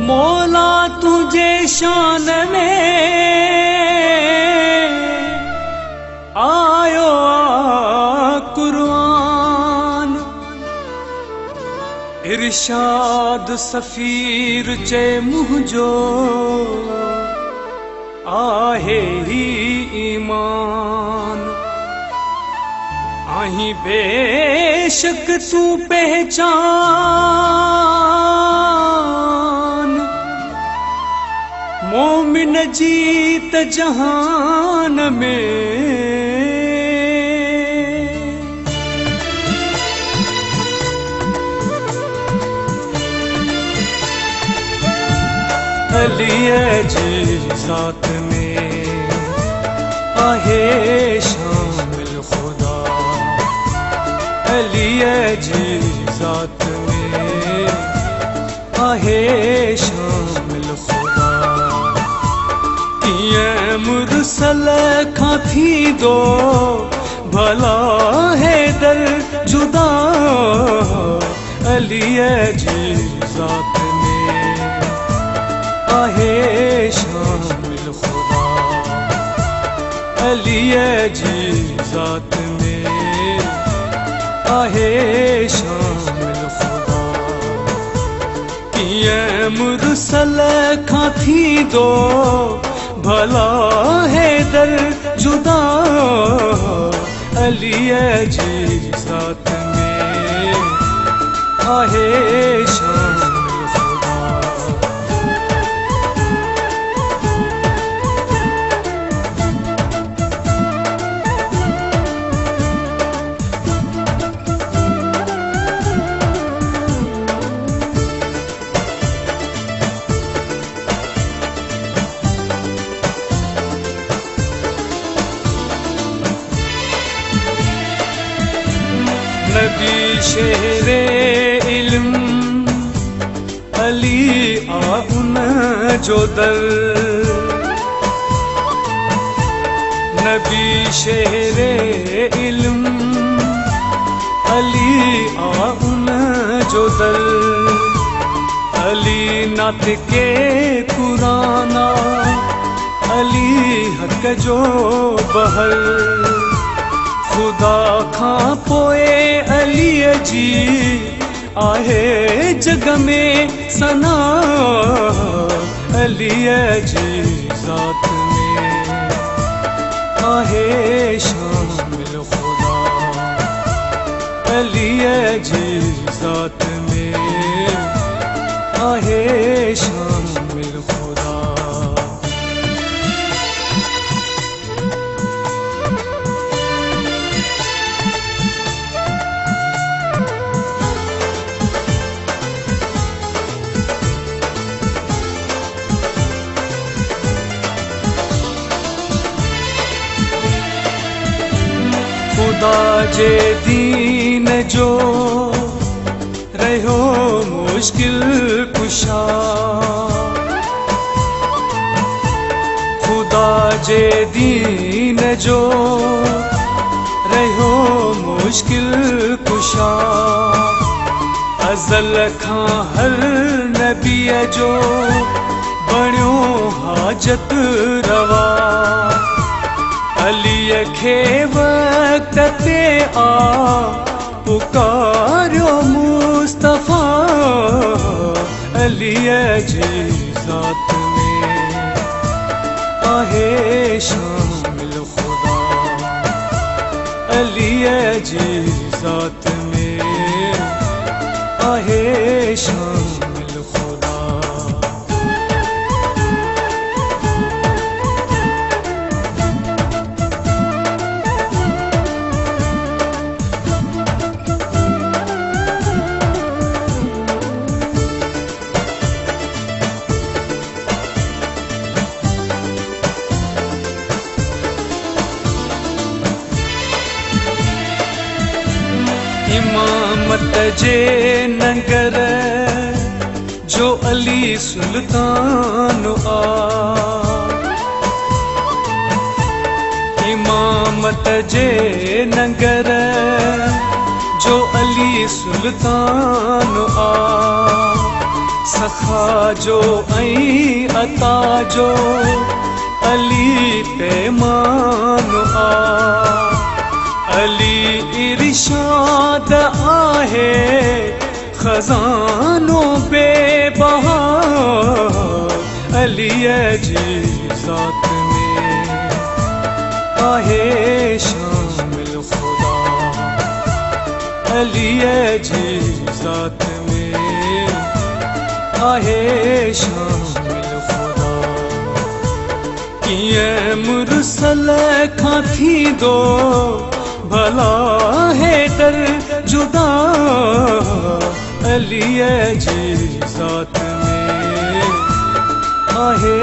मौला तुझे शान में आयो कुरान, इरशाद सफीर चे मुझो आहे ही ईमान। आही बेशक तू पहचान, मोमिन जीत जहान में। अली जी ज़ात में आहे शामिल खुदा, अली जी ज़ात में आहे शामिल खुदा। किए मुरसल खां थी दो भला है दर जुदा, अली जी ज़ात में आहे शामिल खुदा, अली जी ज़ात में आहे शामिल खुदा। किए मुरसल खां थी दो भला है दर जुदा, अली जी ज़ात में आहे शामिल खुदा। नबी शेरे इल्म अली उन जो दर, नबी शेरे इल्म अली उन जो दर। अली नात के कुराना, अली हक जो बहर। खुदा खां पोए अली जी आहे जग में सना, अली जी ज़ात में आहे शामिल खुदा, अली जी ज़ात में आहे शामिल खुदा। खुदा जे दीन जो रहो मुश्किल कुशा, खुदा जे दीन जो रहो मुश्किल कुशा। अज़ल खां हर नबी जो बणियो हाजत रवा, अली खे वक्त ते आ पुकारियो मुस्तफ़ा, अली जी ज़ात में आहे शामिल खुदा, अली जी ज़ात में आहे शामिल खुदा। इमामत जे नंगर जो अली सुल्तान आ इमामत जे नंगर जो अली सुल्तान आ सखा जो ऐं अता जो अली पैमान आ अली इरशाद आहे खजानो बेबहा अलीअ जी ज़ात में आहे शामिल खुदा अलीअ जी ज़ात में आहे शामिल खुदा कीअं मुरसल खां थींदो भला हैदर जुदा अलीअ जी ज़ात में आहे